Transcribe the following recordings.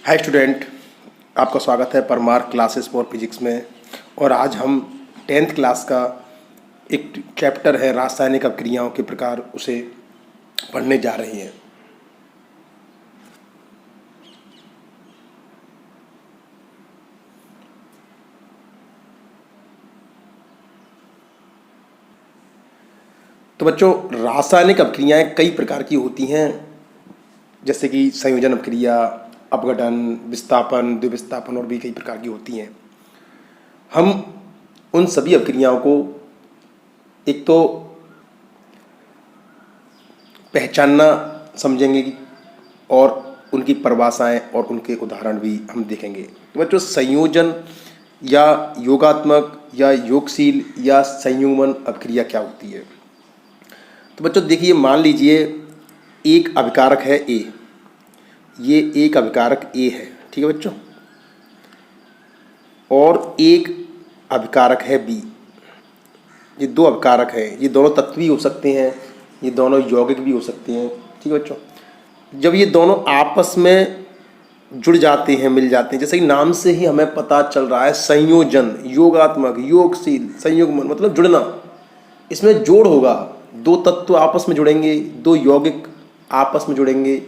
Hi student, आपका स्वागत है परमार क्लासेस फॉर फिजिक्स में। और आज हम 10th क्लास का एक चैप्टर है रासायनिक अभिक्रियाओं के प्रकार, उसे पढ़ने जा रहे हैं। तो बच्चों, रासायनिक अभिक्रियाएं कई प्रकार की होती हैं, जैसे कि संयोजन अभिक्रिया, अपघटन, विस्थापन, द्विविस्थापन और भी कई प्रकार की होती हैं। हम उन सभी अभिक्रियाओं को एक तो पहचानना समझेंगे और उनकी परिभाषाएं और उनके उदाहरण भी हम देखेंगे। तो बच्चों, संयोजन या योगात्मक या योगशील या संयुग्मन अभिक्रिया क्या होती है? तो बच्चों देखिए, मान लीजिए एक अभिकारक है ए, ये एक अभिकारक ए है, ठीक है बच्चों, और एक अभिकारक है बी। ये दो अभिकारक हैं, ये दोनों तत्वी हो सकते हैं, ये दोनों यौगिक भी हो सकते हैं, ठीक है बच्चों। जब ये दोनों आपस में जुड़ जाते हैं, मिल जाते हैं, जैसे कि नाम से ही हमें पता चल रहा है, संयोजन, योगात्मक, योगशील, संयुग्मन मतलब जुड़ना। इसमें जोड़ होगा, दो तत्व आपस में जुड़ेंगे, दो यौगिक आपस में जुड़ेंगे,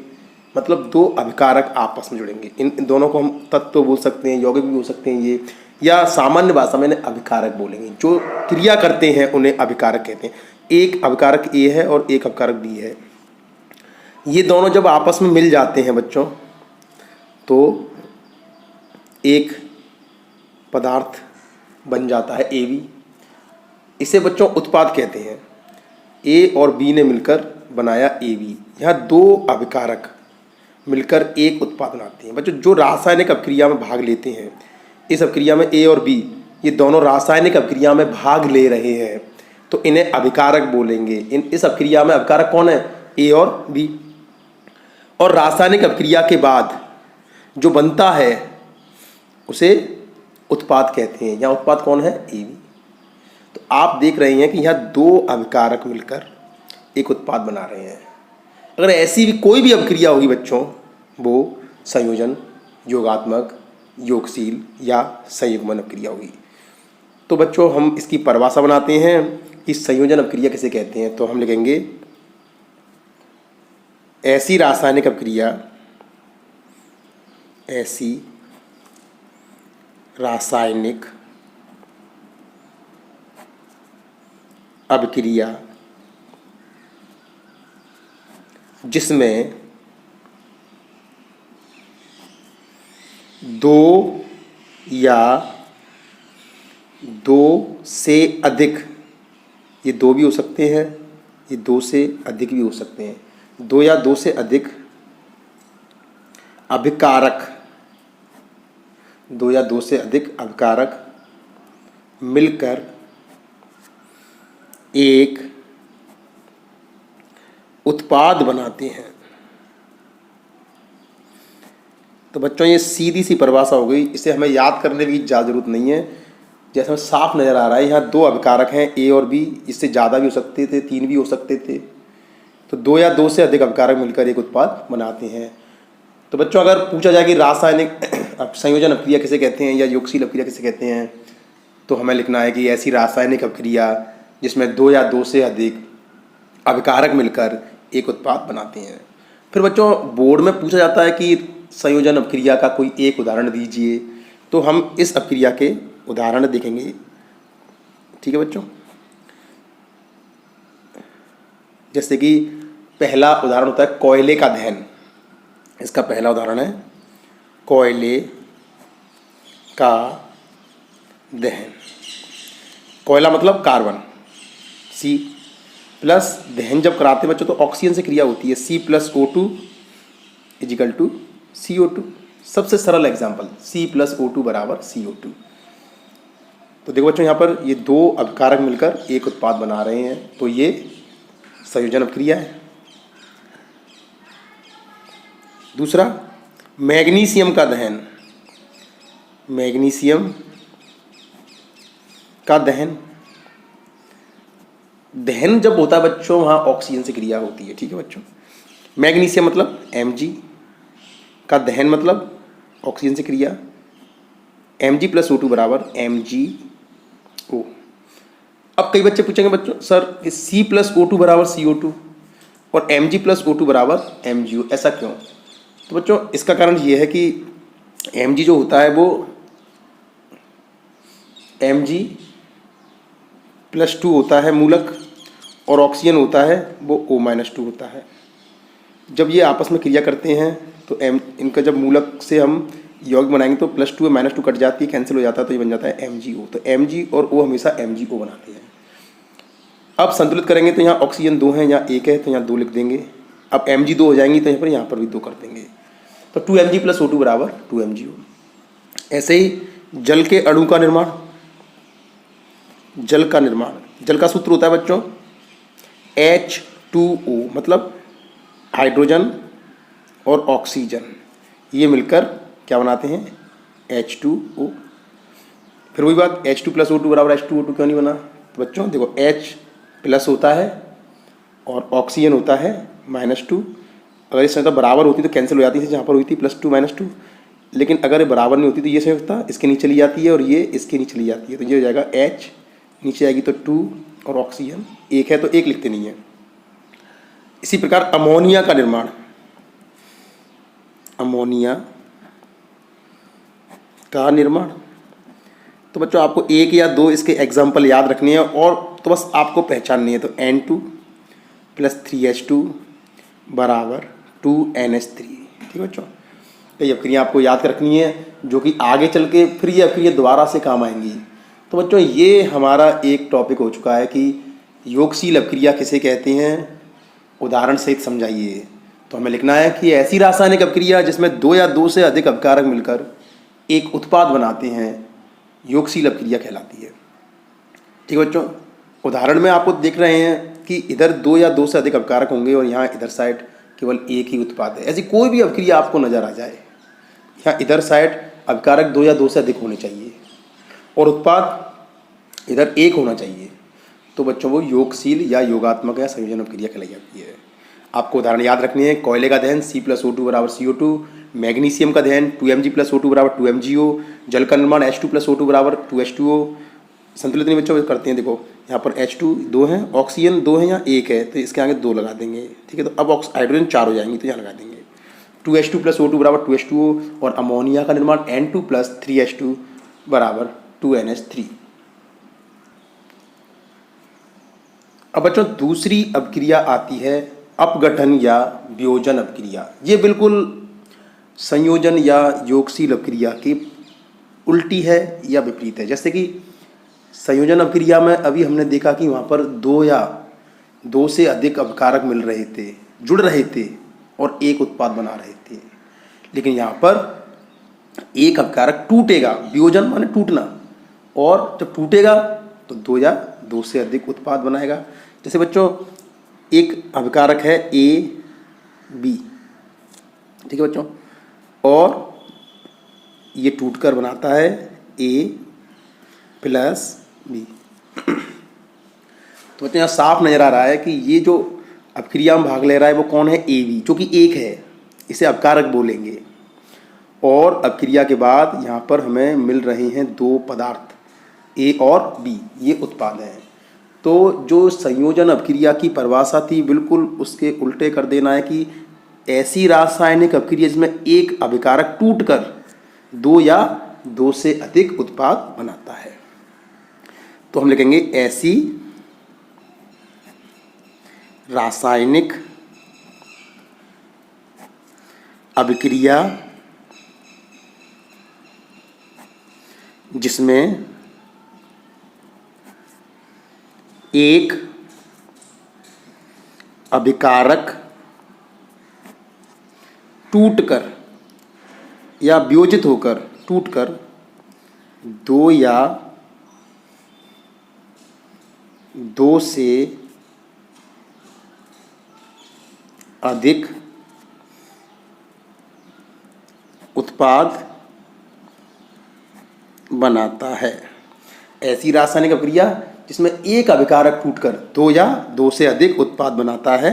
मतलब दो अभिकारक आपस में जुड़ेंगे। इन दोनों को हम तत्व बोल सकते हैं, यौगिक भी बोल सकते हैं ये, या सामान्य भाषा में इन्हें अभिकारक बोलेंगे। जो क्रिया करते हैं उन्हें अभिकारक कहते हैं। एक अभिकारक ए है और एक अभिकारक बी है। ये दोनों जब आपस में मिल जाते हैं बच्चों, तो एक पदार्थ बन जाता है ए बी। इसे बच्चों उत्पाद कहते हैं। ए और बी ने मिलकर बनाया ए बी। यहाँ दो अभिकारक मिलकर एक उत्पाद बनाते हैं। बच्चों, जो रासायनिक अभिक्रिया में भाग लेते हैं, इस अभिक्रिया में ए और बी, ये दोनों रासायनिक अभिक्रिया में भाग ले रहे हैं, तो इन्हें अभिकारक बोलेंगे। इस अभिक्रिया में अभिकारक कौन है? ए और बी। और रासायनिक अभिक्रिया के बाद जो बनता है उसे उत्पाद कहते हैं। यहाँ उत्पाद कौन है? A B. तो आप देख रहे हैं कि यहाँ दो अभिकारक मिलकर एक उत्पाद बना रहे हैं। अगर ऐसी भी कोई भी अभिक्रिया होगी बच्चों, वो संयोजन, योगात्मक, योगशील या संयुग्मन अभिक्रिया होगी। तो बच्चों, हम इसकी परिभाषा बनाते हैं कि संयोजन अभिक्रिया किसे कहते हैं। तो हम लिखेंगे, ऐसी रासायनिक अभिक्रिया, ऐसी रासायनिक अभिक्रिया जिसमें दो या दो से अधिक, ये दो भी हो सकते हैं, ये दो से अधिक भी हो सकते हैं, दो या दो से अधिक अभिकारक, दो या दो से अधिक अभिकारक मिलकर एक उत्पाद बनाते हैं। तो बच्चों, ये सीधी सी परिभाषा हो गई। इसे हमें याद करने की ज़्यादा जरूरत नहीं है। जैसे हमें साफ नज़र आ रहा है, यहाँ दो अभिकारक हैं ए और बी, इससे ज़्यादा भी हो सकते थे, तीन भी हो सकते थे। तो दो या दो से अधिक अभिकारक मिलकर एक उत्पाद बनाते हैं। तो बच्चों, अगर पूछा जाए कि रासायनिक संयोजन अभिक्रिया किसे कहते हैं या योगशील अभिक्रिया किसे कहते हैं, तो हमें लिखना है कि ऐसी रासायनिक अभिक्रिया जिसमें दो या दो से अधिक अभिकारक मिलकर एक उत्पाद बनाते हैं। फिर बच्चों, बोर्ड में पूछा जाता है कि संयोजन अभिक्रिया का कोई एक उदाहरण दीजिए, तो हम इस अभिक्रिया के उदाहरण देखेंगे, ठीक है बच्चों। जैसे कि पहला उदाहरण होता है कोयले का दहन। इसका पहला उदाहरण है कोयले का दहन। कोयला मतलब कार्बन, सी प्लस दहन जब कराते हैं बच्चों तो ऑक्सीजन से क्रिया होती है, C plus O two is equal to C O two. सबसे सरल example, C plus O two बराबर सी ओ टू। तो देखो बच्चों, यहाँ पर ये दो अभिकारक मिलकर एक उत्पाद बना रहे हैं, तो ये संयोजन अभिक्रिया है। दूसरा, मैग्नीशियम का दहन। मैग्नीशियम का दहन, दहन जब होता है बच्चों, वहाँ ऑक्सीजन से क्रिया होती है, ठीक है बच्चों। मैग्नीशियम मतलब Mg का दहन मतलब ऑक्सीजन से क्रिया, Mg प्लस O2 बराबर MgO। अब कई बच्चे पूछेंगे बच्चों सर C प्लस O2 बराबर CO2 और Mg प्लस O2 बराबर MgO, ऐसा क्यों? तो बच्चों इसका कारण ये है कि Mg जो होता है वो Mg प्लस 2 होता है मूलक और ऑक्सीजन होता है वो O-2 होता है। जब ये आपस में क्रिया करते हैं तो इनका जब मूलक से हम यौगिक बनाएंगे तो +2 में -2 कट जाती है, कैंसिल हो जाता है, तो ये बन जाता है MgO। तो Mg और O हमेशा MgO बनाते हैं। अब संतुलित करेंगे तो यहाँ ऑक्सीजन 2 है, यहाँ 1 है, तो यहाँ 2 लिख देंगे। अब Mg 2 हो जाएंगी तो यहाँ पर भी 2 कर देंगे, तो 2Mg प्लस O2 बराबर 2MgO। ऐसे ही जल के अणु का निर्माण, जल का सूत्र होता है बच्चों H2O, मतलब हाइड्रोजन और ऑक्सीजन ये मिलकर क्या बनाते हैं H2O। फिर वही बात H2 प्लस O2 बराबर H2O2 क्यों नहीं बना? तो बच्चों देखो H प्लस होता है और ऑक्सीजन होता है -2। अगर इस संख्या बराबर होती तो कैंसिल हो जाती है, जहाँ पर हुई थी +2 -2। लेकिन अगर ये बराबर नहीं होती तो ये संख्या इसके नीचे चली जाती है और ये इसके नीचे चली जाती है, तो ये हो जाएगा H, नीचे आएगी तो 2 और ऑक्सीजन 1 है तो 1 लिखते नहीं है। इसी प्रकार अमोनिया का निर्माण, अमोनिया का निर्माण, तो बच्चों आपको 1 या 2 इसके एग्जाम्पल याद रखने हैं और तो बस आपको पहचाननी है। तो N2 प्लस 3H2 बराबर 2NH3, ठीक है बच्चों। तो ये अभिक्रियाँ आपको याद रखनी है जो कि आगे चल के फिर ये अभिक्रिया दोबारा से काम आएंगी। तो बच्चों ये हमारा एक टॉपिक हो चुका है कि योगशील अभिक्रिया किसे कहते हैं, उदाहरण सहित समझाइए। तो हमें लिखना है कि ऐसी रासायनिक अभिक्रिया जिसमें 2 या 2 से अधिक अपकारक मिलकर एक उत्पाद बनाते हैं योगशील अभिक्रिया कहलाती है। ठीक है बच्चों, उदाहरण में आपको देख रहे हैं कि इधर 2 या 2 से अधिक अपकारक होंगे और यहाँ इधर साइड केवल एक ही उत्पाद है। ऐसी कोई भी अभिक्रिया आपको नजर आ जाए, यहाँ इधर साइड अपकारक 2 या 2 से अधिक होने चाहिए और उत्पाद इधर एक होना चाहिए, तो बच्चों वो योगशील या योगात्मक या संयोजन अभिक्रिया कहलाई जाती है। आपको उदाहरण याद रखनी है, कोयले का दहन C प्लस O2 बराबर CO2, मैग्नीशियम का दहन 2Mg प्लस O2 बराबर 2MgO, जल का निर्माण H2 प्लस O2 बराबर 2H2O। संतुलित नहीं बच्चों करते हैं, देखो यहाँ पर H2 2 है, ऑक्सीजन 2 है, यहाँ 1 है, तो इसके आगे 2 लगा देंगे, ठीक है। तो अब हाइड्रोजन 4 हो जाएंगी तो यहाँ लगा देंगे 2H2 प्लस O2 बराबर 2H2O और अमोनिया का निर्माण N2 प्लस 3H2 बराबर 2NH3। अब बच्चों दूसरी अभिक्रिया आती है अपघटन या वियोजन अभिक्रिया। ये बिल्कुल संयोजन या योगशील अभिक्रिया की उल्टी है या विपरीत है। जैसे कि संयोजन अभिक्रिया में अभी हमने देखा कि वहाँ पर 2 या 2 से अधिक अपकारक मिल रहे थे, जुड़ रहे थे और एक उत्पाद बना रहे थे। लेकिन यहाँ पर एक अपकारक टूटेगा, वियोजन माने टूटना, और जब टूटेगा तो 2 या 2 से अधिक उत्पाद बनाएगा। जैसे बच्चों एक अभिकारक है AB, ठीक है बच्चों, और ये टूटकर बनाता है A प्लस B। तो बच्चों यहाँ साफ नजर आ रहा है कि ये जो अभिक्रिया में भाग ले रहा है वो कौन है, AB, जो कि एक है, इसे अपकारक बोलेंगे। और अभिक्रिया के बाद यहाँ पर हमें मिल रहे हैं 2 पदार्थ A और B, ये उत्पाद हैं। तो जो संयोजन अभिक्रिया की परिभाषा थी बिल्कुल उसके उल्टे कर देना है कि ऐसी रासायनिक अभिक्रिया जिसमें एक अभिकारक टूटकर 2 या 2 से अधिक उत्पाद बनाता है। तो हम लिखेंगे ऐसी रासायनिक अभिक्रिया जिसमें एक अभिकारक टूटकर या वियोजित होकर टूटकर 2 या 2 से अधिक उत्पाद बनाता है। ऐसी रासायनिक अभिक्रिया जिसमें एक अभिकारक टूटकर 2 या 2 से अधिक उत्पाद बनाता है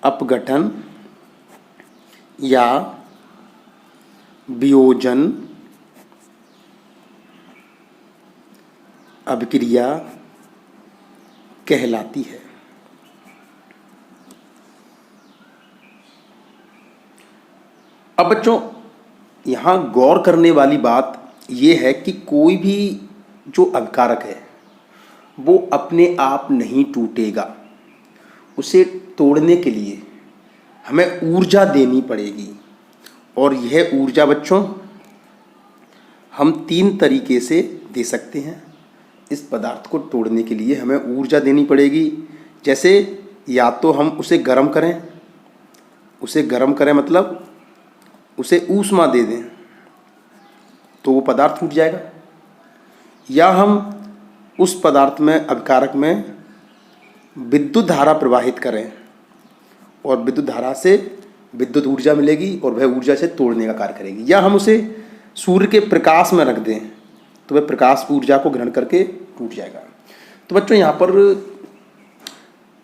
अपघटन या वियोजन अभिक्रिया कहलाती है। अब बच्चों यहाँ गौर करने वाली बात यह है कि कोई भी जो अभिकारक है वो अपने आप नहीं टूटेगा। उसे तोड़ने के लिए हमें ऊर्जा देनी पड़ेगी, और यह ऊर्जा बच्चों हम 3 तरीके से दे सकते हैं। इस पदार्थ को तोड़ने के लिए हमें ऊर्जा देनी पड़ेगी। जैसे या तो हम उसे गर्म करें मतलब उसे ऊष्मा दे दें तो वो पदार्थ टूट जाएगा, या हम उस पदार्थ में अभिकारक में विद्युत धारा प्रवाहित करें और विद्युत धारा से विद्युत ऊर्जा मिलेगी और वह ऊर्जा से तोड़ने का कार्य करेगी, या हम उसे सूर्य के प्रकाश में रख दें तो वह प्रकाश ऊर्जा को ग्रहण करके टूट जाएगा। तो बच्चों यहाँ पर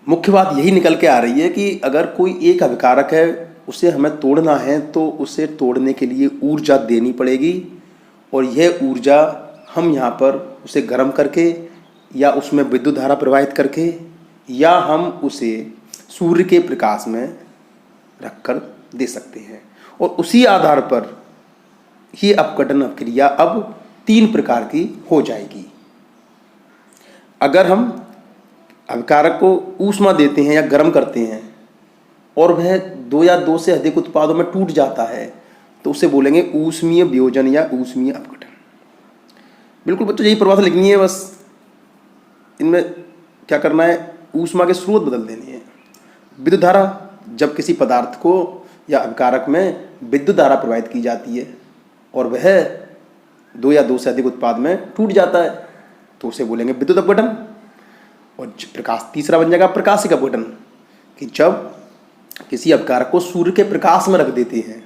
मुख्य बात यही निकल के आ रही है कि अगर कोई एक अभिकारक है उसे हमें तोड़ना है तो उसे तोड़ने के लिए ऊर्जा देनी पड़ेगी, और यह ऊर्जा हम यहाँ पर उसे गर्म करके या उसमें विद्युत धारा प्रवाहित करके या हम उसे सूर्य के प्रकाश में रखकर दे सकते हैं। और उसी आधार पर ये अपघटन अभिक्रिया अब 3 प्रकार की हो जाएगी। अगर हम अभिकारक को ऊष्मा देते हैं या गर्म करते हैं और वह 2 या 2 से अधिक उत्पादों में टूट जाता है तो उसे बोलेंगे ऊष्मीय वियोजन या ऊष्मीय अपघटन। बिल्कुल बच्चों यही परिभाषा लिखनी है, बस इनमें क्या करना है, ऊष्मा के स्रोत बदल देने हैं। विद्युत धारा, जब किसी पदार्थ को या अभिकारक में विद्युत धारा प्रवाहित की जाती है और वह 2 या 2 से अधिक उत्पाद में टूट जाता है तो उसे बोलेंगे विद्युत अपघटन। और प्रकाश तीसरा बन जाएगा प्रकाशिक अपघटन, कि जब किसी अभिकारक को सूर्य के प्रकाश में रख देते हैं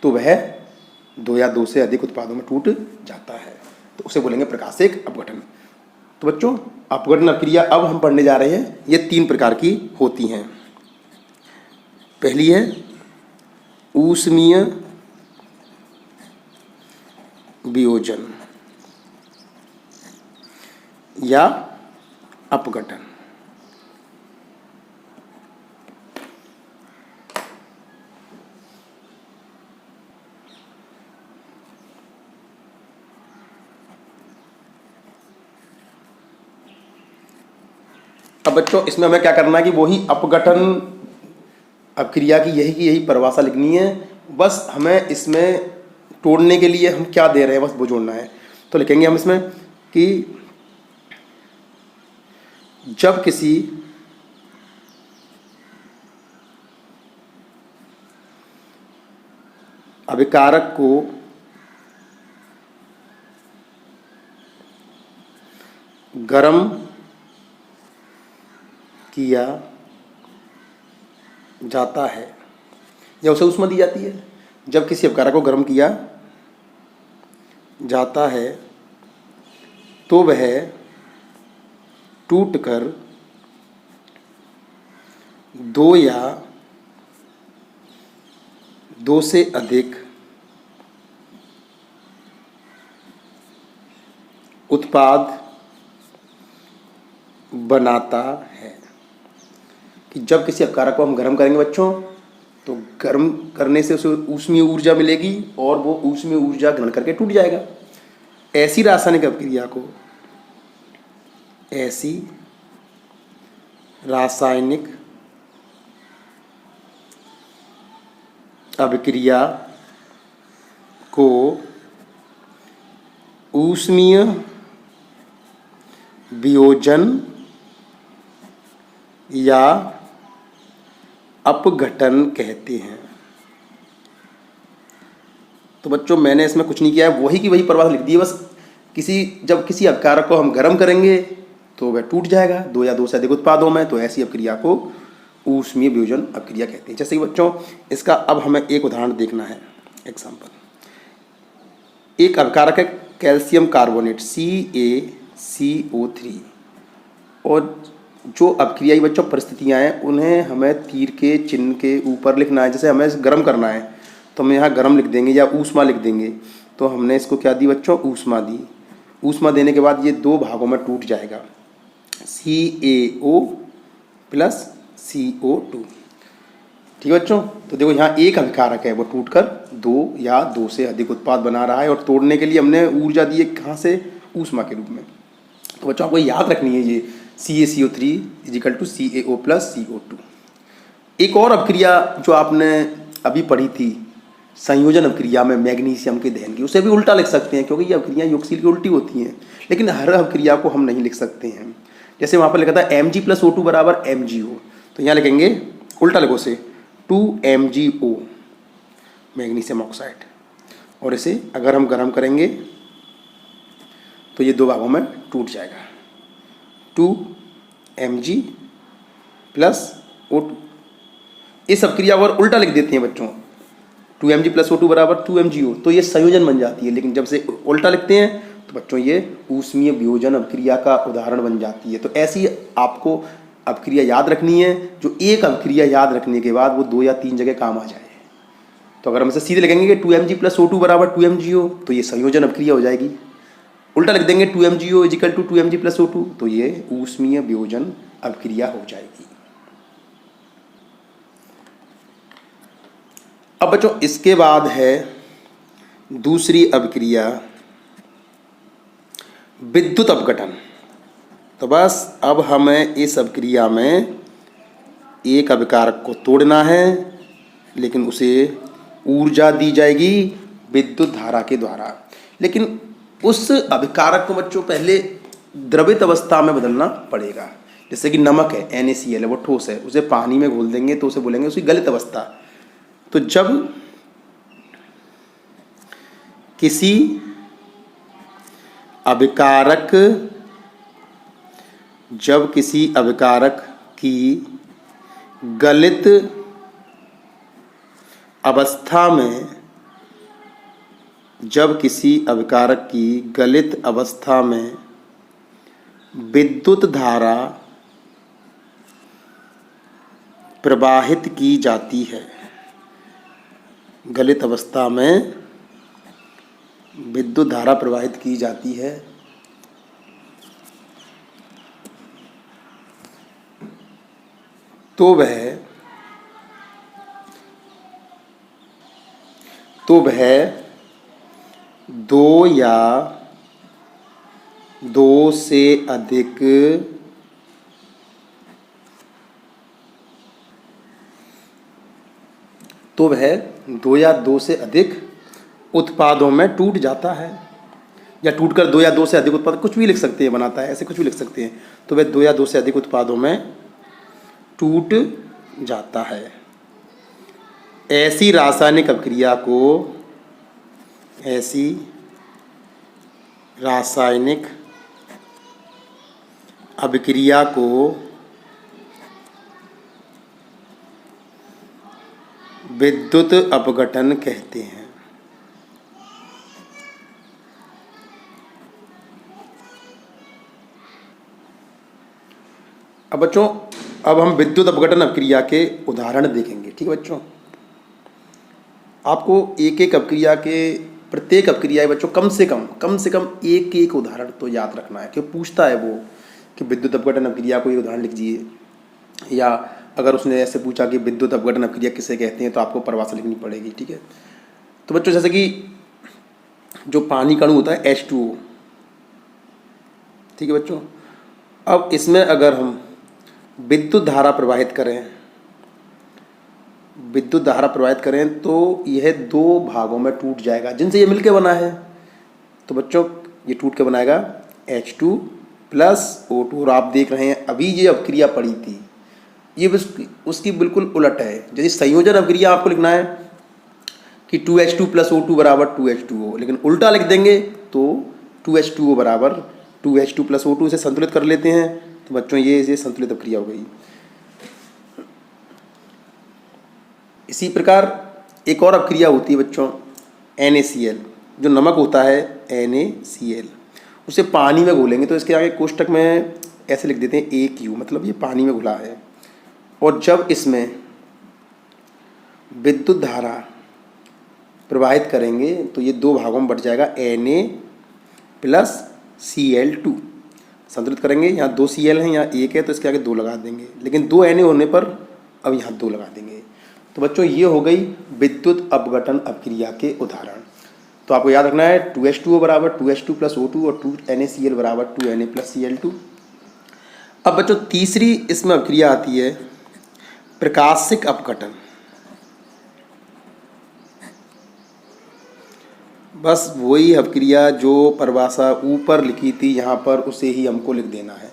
तो वह 2 या 2 से अधिक उत्पादों में टूट जाता है तो उसे बोलेंगे प्रकाशिक अपघटन। तो बच्चों अपघटन अभिक्रिया अब हम पढ़ने जा रहे हैं, ये 3 प्रकार की होती हैं। पहली है ऊष्मीय वियोजन या अपघटन। अब बच्चों इसमें हमें क्या करना है कि वही अपघटन अभिक्रिया की यही परिभाषा लिखनी है। बस हमें इसमें तोड़ने के लिए हम क्या दे रहे हैं बस वो जोड़ना है। तो लिखेंगे हम इसमें कि जब किसी अभिकारक को गर्म किया जाता है या उसे ऊष्मा दी जाती है, जब किसी अभिकारक को गर्म किया जाता है तो वह टूटकर 2 या 2 से अधिक उत्पाद बनाता है। कि जब किसी अभिकारक को हम गर्म करेंगे बच्चों तो गर्म करने से उसे ऊष्मीय ऊर्जा मिलेगी और वो ऊष्मीय ऊर्जा ग्रहण करके टूट जाएगा। ऐसी रासायनिक अभिक्रिया को ऊष्मीय वियोजन या अपघटन कहते हैं। तो बच्चों मैंने इसमें कुछ नहीं किया है, वही की वही परिभाषा लिख दी है। बस जब किसी अभिकारक को हम गर्म करेंगे तो वह टूट जाएगा 2 या 2 से अधिक उत्पादों में, तो ऐसी अभिक्रिया को ऊष्मीय वियोजन अभिक्रिया कहते हैं। जैसे कि बच्चों इसका अब हमें एक उदाहरण देखना है। एग्जाम्पल, एक अभिकारक है कैल्शियम कार्बोनेट CaCO3, और जो अभिक्रियाई बच्चों परिस्थितियाँ हैं उन्हें हमें तीर के चिन्ह के ऊपर लिखना है। जैसे हमें गर्म करना है तो हम यहाँ गर्म लिख देंगे या ऊष्मा लिख देंगे। तो हमने इसको क्या दी बच्चों, ऊष्मा दी। ऊष्मा देने के बाद ये दो भागों में टूट जाएगा, CaO प्लस CO2। ठीक है बच्चों। तो देखो यहाँ एक अभिकारक है वो टूटकर दो या दो से अधिक उत्पाद बना रहा है, और तोड़ने के लिए हमने ऊर्जा दी है कहाँ से, ऊष्मा के रूप में। तो बच्चों आपको याद रखनी है ये CaCO3 = CaO प्लस CO2। एक और अभिक्रिया जो आपने अभी पढ़ी थी संयोजन अभिक्रिया में मैग्नीशियम के दहन की, उसे भी उल्टा लिख सकते हैं क्योंकि ये अभिक्रियाएं योगशील की उल्टी होती हैं, लेकिन हर अभिक्रिया को हम नहीं लिख सकते हैं। जैसे वहाँ पर लिखा था Mg + O2 = MgO, तो यहाँ लिखेंगे उल्टा लिखो से 2MgO मैग्नीशियम ऑक्साइड, और इसे अगर हम गर्म करेंगे तो ये दो भागों में टूट जाएगा, 2Mg + O2। इस अभिक्रिया को उल्टा लिख देते हैं बच्चों, 2Mg + O2 = 2MgO, तो ये संयोजन बन जाती है। लेकिन जब से उल्टा लिखते हैं तो बच्चों ये ऊष्मीय वियोजन अभिक्रिया का उदाहरण बन जाती है। तो ऐसी आपको अभिक्रिया याद रखनी है, जो एक अभिक्रिया याद रखने के बाद वो 2 या 3 जगह काम आ जाए। तो अगर हम इसे सीधे लिखेंगे कि 2Mg + O2 = 2MgO, तो ये संयोजन अभिक्रिया हो जाएगी। उल्टा लिख देंगे 2MgO = 2Mg + O2, तो ये ऊष्मीय वियोजन अभिक्रिया हो जाएगी। अब बच्चों इसके बाद है दूसरी अभिक्रिया विद्युत अपघटन। तो बस अब हमें इस अभिक्रिया में एक अभिकारक को तोड़ना है, लेकिन उसे ऊर्जा दी जाएगी विद्युत धारा के द्वारा। लेकिन उस अभिकारक को बच्चों पहले द्रवित अवस्था में बदलना पड़ेगा। जैसे कि नमक है NaCl है, वो ठोस है, उसे पानी में घोल देंगे तो उसे बोलेंगे उसकी गलित अवस्था। तो जब किसी अभिकारक की गलित अवस्था में विद्युत धारा प्रवाहित की जाती है, गलित अवस्था में विद्युत धारा प्रवाहित की जाती है, तो वह दो या दो से अधिक उत्पादों में टूट जाता है, या टूटकर 2 या 2 से अधिक उत्पाद, कुछ भी लिख सकते हैं, बनाता है, ऐसे कुछ भी लिख सकते हैं। तो वह 2 या 2 से अधिक उत्पादों में टूट जाता है। ऐसी रासायनिक अभिक्रिया को विद्युत अपघटन कहते हैं। अब बच्चों अब हम विद्युत अपघटन अभिक्रिया के उदाहरण देखेंगे। ठीक है बच्चों, आपको एक एक अभिक्रिया के प्रत्येक अभिक्रिया बच्चों कम से कम एक उदाहरण तो याद रखना है, क्यों पूछता है वो कि विद्युत अपघटन अभिक्रिया को एक उदाहरण लिख दीजिए, या अगर उसने ऐसे पूछा कि विद्युत अपघटन अभिक्रिया किसे कहते हैं तो आपको परिभाषा लिखनी पड़ेगी। ठीक है, तो बच्चों जैसे कि जो पानी का अणु होता है H2O, ठीक है बच्चों, अब इसमें अगर हम विद्युत धारा प्रवाहित करें तो यह दो भागों में टूट जाएगा जिनसे ये मिलके बना है। तो बच्चों ये टूट के बनाएगा H2 + O2, और आप देख रहे हैं अभी ये अभिक्रिया पड़ी थी, ये बस उसकी बिल्कुल उलट है। जैसे संयोजन अभिक्रिया आपको लिखना है कि 2H2 + O2 = 2H2O, लेकिन उल्टा लिख देंगे तो 2H2O = 2H2 + O2, इसे संतुलित कर लेते हैं। तो बच्चों ये संतुलित अभिक्रिया हो गई। इसी प्रकार एक और अभिक्रिया होती है बच्चों NaCl, जो नमक होता है NaCl, उसे पानी में घोलेंगे तो इसके आगे कोष्टक में ऐसे लिख देते हैं AQ, मतलब ये पानी में घुला है। और जब इसमें विद्युत धारा प्रवाहित करेंगे तो ये 2 भागों में बट जाएगा Na प्लस Cl2। संतुलित करेंगे, यहाँ 2 Cl हैं, यहाँ 1 है तो इसके आगे 2 लगा देंगे, लेकिन 2 Na होने पर अब यहाँ 2 लगा देंगे। तो बच्चों ये हो गई विद्युत अपघटन अपक्रिया के उदाहरण। तो आपको याद रखना है 2H2O बराबर 2H2 प्लस O2 और 2NaCl बराबर 2Na प्लस Cl2। अब बच्चों तीसरी इसमें अपक्रिया आती है प्रकाशिक अपघटन। बस वही अपक्रिया जो परिभाषा ऊपर लिखी थी यहाँ पर उसे ही हमको लिख देना है।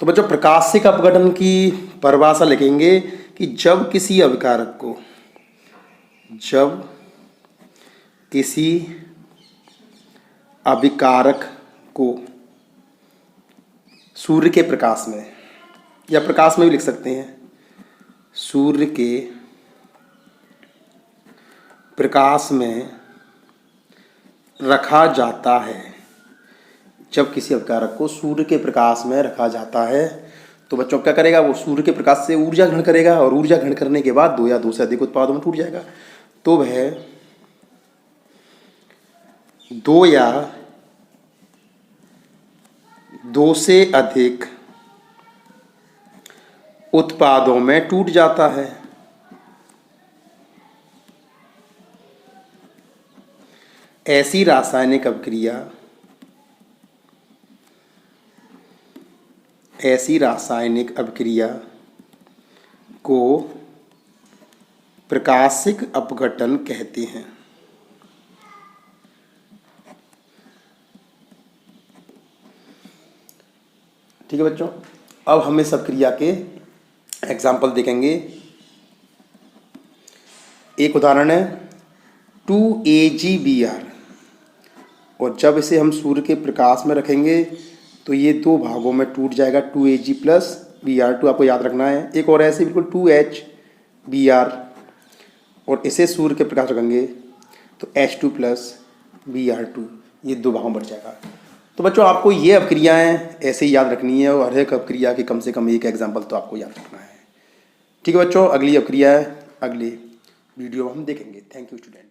तो बच्चों प्रकाशिक अपघटन की परिभाषा लिखेंगे कि जब किसी अभिकारक को सूर्य के प्रकाश में, या प्रकाश में भी लिख सकते हैं, सूर्य के प्रकाश में रखा जाता है, जब किसी अभिकारक को सूर्य के प्रकाश में रखा जाता है तो बच्चों क्या करेगा, वो सूर्य के प्रकाश से ऊर्जा ग्रहण करेगा और ऊर्जा ग्रहण करने के बाद 2 या 2 से अधिक उत्पादों में टूट जाएगा। तो वह 2 या 2 से अधिक उत्पादों में टूट जाता है। ऐसी रासायनिक अपक्रिया को प्रकाशिक अपघटन कहते हैं। ठीक है बच्चों, अब हम इस अपक्रिया के एग्जाम्पल देखेंगे। एक उदाहरण है 2AgBr, और जब इसे हम सूर्य के प्रकाश में रखेंगे तो ये 2 भागों में टूट जाएगा 2Ag प्लस Br2। आपको याद रखना है। एक और ऐसे बिल्कुल 2HBr, और इसे सूर्य के प्रकाश रखेंगे तो H2 प्लस Br2, ये 2 भागों में बढ़ जाएगा। तो बच्चों आपको ये अपक्रियाएँ ऐसे ही याद रखनी है और हर एक अपक्रिया की कम से कम एक एग्जाम्पल तो आपको याद रखना है। ठीक है बच्चों, अगली अपक्रिया अगले वीडियो में हम देखेंगे। Thank you student.